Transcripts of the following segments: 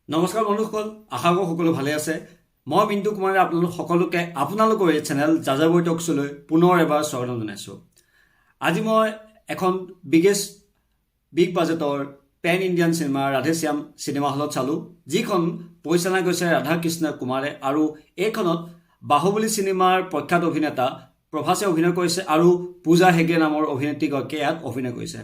নমস্কাৰ বন্ধুসকল, আশা কৰোঁ সকলো ভালে আছে। মই বিন্দু কুমাৰে আপোনালোকৰ এই চেনেল যাযাবৰী টকছলৈ পুনৰ এবাৰ স্বাগতম জনাইছোঁ। আজি মই এখন বিগ বাজেটৰ pan Indian cinema Radhe Shyam cinema হলত চালোঁ, যিখন পৰিচালনা কৰিছে ৰাধা কৃষ্ণ কুমাৰে। আৰু এইখনত বাহুবলী চিনেমাৰ প্ৰখ্যাত অভিনেতা প্ৰভাসে অভিনয় কৰিছে আৰু পূজা হেগড়ে নামৰ অভিনেত্ৰীগৰাকীয়ে ইয়াত অভিনয় কৰিছে।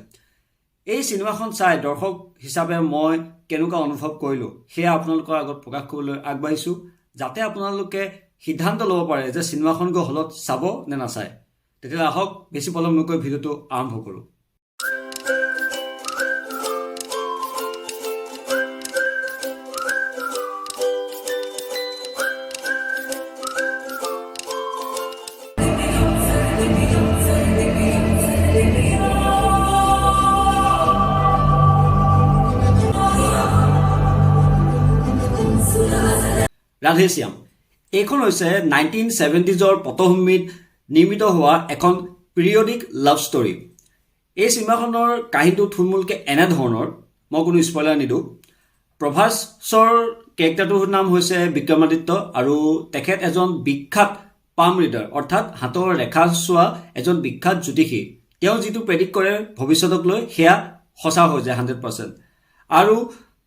এই চিনেমাখন চাই দৰ্শক হিচাপে মই কেনেকুৱা অনুভৱ কৰিলোঁ সেয়া আপোনালোকৰ আগত প্ৰকাশ কৰিবলৈ আগবাঢ়িছোঁ, যাতে আপোনালোকে সিদ্ধান্ত ল'ব পাৰে যে চিনেমাখন গৈ হলত চাব নে নাচায়। তেতিয়াহ'লে আহক বেছি পলম নকৰি ভিডিঅ'টো আৰম্ভ কৰোঁ। ৰাধেশ্যাম এইখন হৈছে 1970s পটভূমিত নিৰ্মিত হোৱা এখন পিৰিয়ডিক লাভ ষ্টৰী। এই চিনেমাখনৰ কাহিনীটো থুলমূলকৈ এনেধৰণৰ, মই কোনো স্পইলাৰ নিদিওঁ। প্ৰভাসৰ কেৰেক্টাৰটোৰ নাম হৈছে বিক্ৰমাদিত্য আৰু তেখেত এজন বিখ্যাত পাম ৰিডাৰ, অৰ্থাৎ হাতৰ ৰেখা চোৱা এজন বিখ্যাত জ্যোতিষী। তেওঁ যিটো প্ৰেডিক্ট কৰে ভৱিষ্যতক লৈ সেয়া সঁচা হৈ যায় 100%। আৰু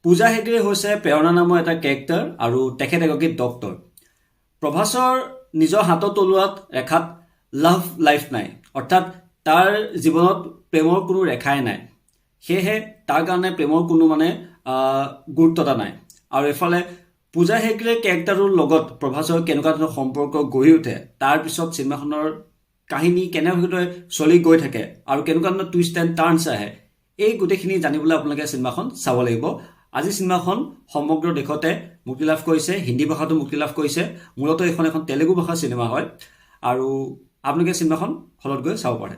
পূজা হেগড়ে হৈছে প্ৰেৰণা নামৰ এটা কেৰেক্টাৰ আৰু তেখেত এগৰাকী ডক্টৰ। প্ৰভাসৰ নিজৰ হাতৰ তলুৱাত ৰেখাত লাভ লাইফ নাই, অৰ্থাৎ তাৰ জীৱনত প্ৰেমৰ কোনো ৰেখাই নাই, সেয়েহে তাৰ কাৰণে প্ৰেমৰ কোনো গুৰুত্বতা নাই। আৰু এফালে পূজা হেগড়ে কেৰেক্টাৰটোৰ লগত প্ৰভাসৰ কেনেকুৱা ধৰণৰ সম্পৰ্ক গঢ়ি উঠে, তাৰপিছত চিনেমাখনৰ কাহিনী কেনেদৰে চলি গৈ থাকে আৰু কেনেকুৱা ধৰণৰ টুইষ্ট এণ্ড টাৰ্ণছ আহে, এই গোটেইখিনি জানিবলৈ আপোনালোকে চিনেমাখন চাব লাগিব। আজি চিনেমাখন সমগ্ৰ দেশতে মুক্তি লাভ কৰিছে, হিন্দী ভাষাতো মুক্তি লাভ কৰিছে। মূলতঃ এইখন এখন তেলেগু ভাষাৰ চিনেমা হয় আৰু আপোনালোকে চিনেমাখন হলত গৈ চাব পাৰে।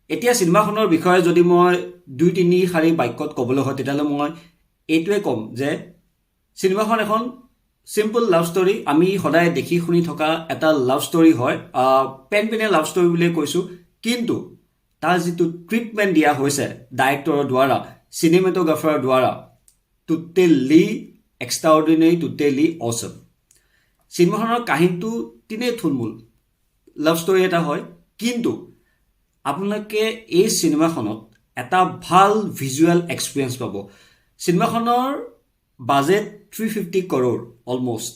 এতিয়া চিনেমাখনৰ বিষয়ে যদি মই 2-3 শাৰী বাক্যত ক'বলৈ হয়, তেতিয়াহ'লে মই এইটোৱে ক'ম যে চিনেমাখন এখন চিম্পল লাভ ষ্টৰী। আমি সদায় দেখি শুনি থকা এটা লাভ ষ্টৰী হয়, পেনপেনীয়া লাভ ষ্টৰী বুলিয়ে কৈছোঁ, কিন্তু তাৰ যিটো ট্ৰিটমেণ্ট দিয়া হৈছে ডাইৰেক্টৰৰ দ্বাৰা, চিনেমেটোগ্ৰাফাৰৰ দ্বাৰা, টোটেলি এক্সট্ৰাঅৰ্ডিনেৰী, টোটেলি অচম। চিনেমাখনৰ কাহিনীটো তিনেই থুলমূল লাভ ষ্টৰী এটা হয়, কিন্তু আপোনালোকে এই চিনেমাখনত এটা ভাল ভিজুৱেল এক্সপিৰিয়েঞ্চ পাব। চিনেমাখনৰ বাজেট 350 crore অলমষ্ট,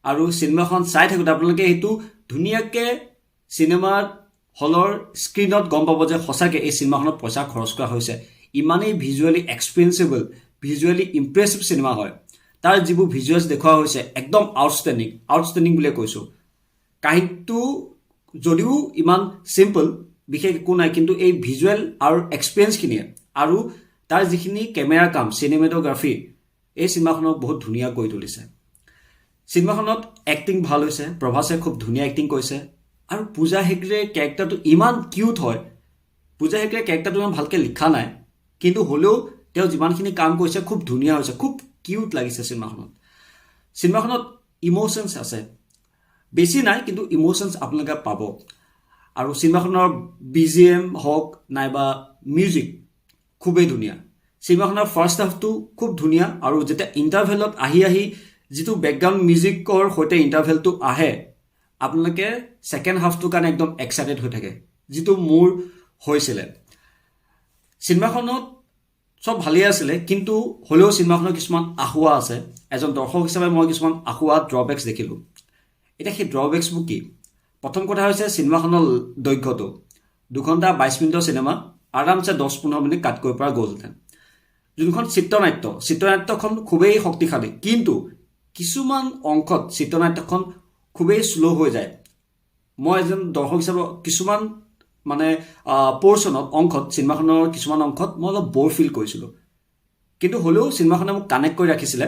আৰু চিনেমাখন চাই থাকোঁতে আপোনালোকে সেইটো ধুনীয়াকৈ চিনেমাত হলৰ স্ক্ৰীণত গম পাব যে সঁচাকৈ এই চিনেমাখনত পইচা খৰচ কৰা হৈছে। ইমানেই ভিজুৱেলি এক্সপেৰিয়েঞ্চেবল, ভিজুৱেলি ইম্প্ৰেছিভ চিনেমা হয়। তাৰ যিবোৰ ভিজুৱেলছ দেখুওৱা হৈছে একদম আউটষ্টেণ্ডিং বুলিয়ে কৈছোঁ। কাহিনীটো যদিও ইমান চিম্পল, বিশেষ একো নাই, কিন্তু এই ভিজুৱেল আৰু এক্সপিৰিয়েঞ্চখিনিয়ে আৰু তাৰ যিখিনি কেমেৰা কাম, চিনেমেটোগ্ৰাফী, এই চিনেমাখনক বহুত ধুনীয়া কৰি তুলিছে। চিনেমাখনত এক্টিং ভাল হৈছে, প্ৰভাসে খুব ধুনীয়া এক্টিং কৰিছে। আৰু পূজা হেগড়ে কেৰেক্টাৰটো ইমান কিউট হয়। পূজা হেগড়ে কেৰেক্টাৰটো ইমান ভালকৈ লিখা নাই, কিন্তু হ'লেও তেওঁ যিমানখিনি কাম কৰিছে খুব ধুনীয়া হৈছে, খুব কিউট লাগিছে চিনেমাখনত। চিনেমাখনত ইম'শ্যনছ আছে, বেছি নাই কিন্তু ইম'শ্যনছ আপোনালোকে পাব। আৰু চিনেমাখনৰ BGM হওক নাইবা মিউজিক খুবেই ধুনীয়া। চিনেমাখনৰ ফাৰ্ষ্ট হাফটো খুব ধুনীয়া, আৰু যেতিয়া ইণ্টাৰভেলত আহি যিটো বেকগ্ৰাউণ্ড মিউজিকৰ সৈতে ইণ্টাৰভেলটো আহে, আপোনালোকে ছেকেণ্ড হাফটোৰ কাৰণে একদম এক্সাইটেড হৈ থাকে, যিটো মোৰ হৈছিলে। চিনেমাখনত চব ভালেই আছিলে, কিন্তু হ'লেও চিনেমাখনৰ কিছুমান আসোঁৱাহ আছে। এজন দৰ্শক হিচাপে মই কিছুমান আসোঁৱাহ, ড্ৰবেক্স দেখিলোঁ। এতিয়া সেই ড্ৰবেক্সবোৰ কি? প্ৰথম কথা হৈছে চিনেমাখনৰ দৈৰ্ঘ্যটো। 2 ঘণ্টা 22 মিনিটৰ চিনেমা আৰামছে 10-15 মিনিট কাট কৰিব পৰা গ'লহেঁতেন। যোনখন চিত্ৰনাট্যখন খুবেই শক্তিশালী, কিন্তু কিছুমান অংশত চিত্ৰনাট্যখন খুবেই শ্ল' হৈ যায়। মই এজন দৰ্শক হিচাপে কিছুমান অংশত চিনেমাখনৰ কিছুমান অংশত মই অলপ ব'ৰ ফিল কৰিছিলোঁ, কিন্তু হ'লেও চিনেমাখনে মোক কানেক্ট কৰি ৰাখিছিলে,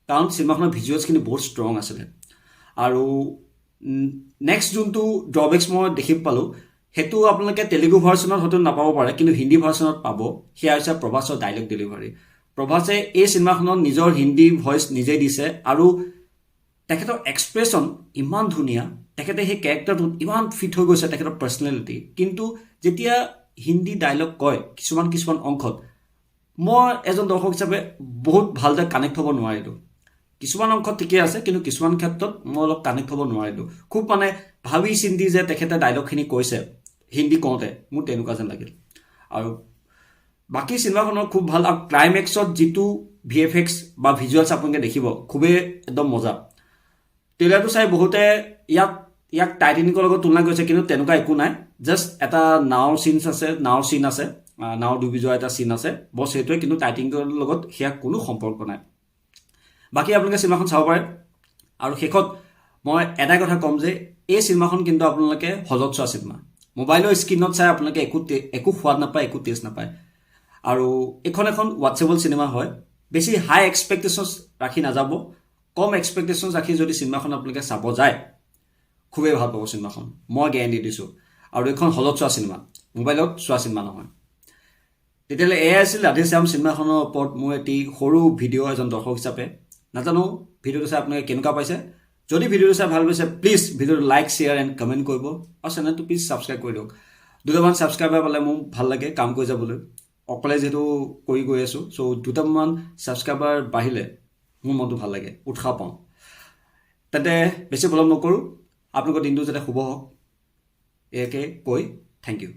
কাৰণ চিনেমাখনৰ ভিজুৱেলছখিনি বহুত ষ্ট্ৰং আছিলে। আৰু নেক্সট যোনটো ড্ৰবেক্স মই দেখি পালোঁ, সেইটো আপোনালোকে তেলেগু ভাৰ্চনত হয়তো নাপাব পাৰে, কিন্তু হিন্দী ভাৰ্চনত পাব। সেয়া হৈছে প্ৰভাসৰ ডাইলগ ডেলিভাৰী। প্ৰভাসে এই চিনেমাখনত নিজৰ হিন্দী ভইচ নিজে দিছে, আৰু তেখেতৰ এক্সপ্ৰেশ্যন ইমান ধুনীয়া, তেখেতে সেই কেৰেক্টাৰটোত ইমান ফিট হৈ গৈছে, তেখেতৰ পাৰ্চনেলিটি। কিন্তু যেতিয়া হিন্দী ডায়লগ কয় কিছুমান অংশত, মই এজন দৰ্শক হিচাপে বহুত ভালদৰে কানেক্ট হ'ব নোৱাৰিলোঁ। কিছুমান অংশত ঠিকে আছে, কিন্তু কিছুমান ক্ষেত্ৰত মই অলপ কানেক্ট হ'ব নোৱাৰিলোঁ। খুব মানে ভাবি চিন্তি যে তেখেতে ডাইলগখিনি কৈছে হিন্দী কওঁতে, মোৰ তেনেকুৱা যেন লাগিল। আৰু বাকী চিনেমাখনৰ খুব ভাল, আৰু ক্লাইমেক্সত যিটো VFX বা ভিজুৱেলছ আপোনালোকে দেখিব খুবেই একদম মজা। ট্ৰেইলাৰটো চাই বহুতে ইয়াক টাইটেনিকৰ লগত তুলনা কৰিছে, কিন্তু তেনেকুৱা একো নাই। জাষ্ট এটা নাৱৰ চিন আছে, নাও ডুবি যোৱা এটা চিন আছে, বছ সেইটোৱে, কিন্তু টাইটেনিকৰ লগত সেয়া কোনো সম্পৰ্ক নাই। বাকী আপোনালোকে চিনেমাখন চাব পাৰে। আৰু শেষত মই এটাই কথা ক'ম যে এই চিনেমাখন কিন্তু আপোনালোকে হলত চোৱা চিনেমা। মোবাইলৰ স্ক্ৰীণত চাই আপোনালোকে একো সোৱাদ নাপায়, একো টেষ্ট নাপায়। আৰু এইখন এখন ৱাটচেবল চিনেমা হয়। বেছি হাই এক্সপেক্টেশ্যনছ ৰাখি নাযাব। কম এক্সপেক্টেশ্যনছ ৰাখি যদি চিনেমাখন আপোনালোকে চাব যায়, খুবেই ভাল পাব চিনেমাখন, মই গেৰেণ্টি দিছোঁ। আৰু এইখন হলত চোৱা চিনেমা, মোবাইলত চোৱা চিনেমা নহয়। তেতিয়াহ'লে এয়াই আছিল ৰাধেশ্যাম চিনেমাখনৰ ওপৰত মোৰ এটি সৰু ভিডিঅ' এজন দৰ্শক হিচাপে। নাজানো ভিডিঅ'টো চাই আপোনালোকে কেনেকুৱা পাইছে। যদি ভিডিঅ'টো চাই ভাল পাইছে, প্লিজ ভিডিঅ'টো লাইক, শ্বেয়াৰ এণ্ড কমেণ্ট কৰিব, আৰু চেনেলটো প্লিজ ছাবস্ক্ৰাইব কৰি দিয়ক। দুটামান ছাবস্ক্ৰাইবাৰ পালে মোৰ ভাল লাগে কাম কৰি যাবলৈ, অকলে যিহেতু কৰি গৈ আছোঁ। চ' দুটামান ছাবস্ক্ৰাইবাৰ বাঢ়িলে মোৰ মনটো ভাল লাগে, উৎসাহ পাওঁ। তেন্তে বেছি পলম নকৰোঁ, আপোনালোকৰ দিনটো যাতে শুভ হওক, এয়াকে কৈ থেংক ইউ।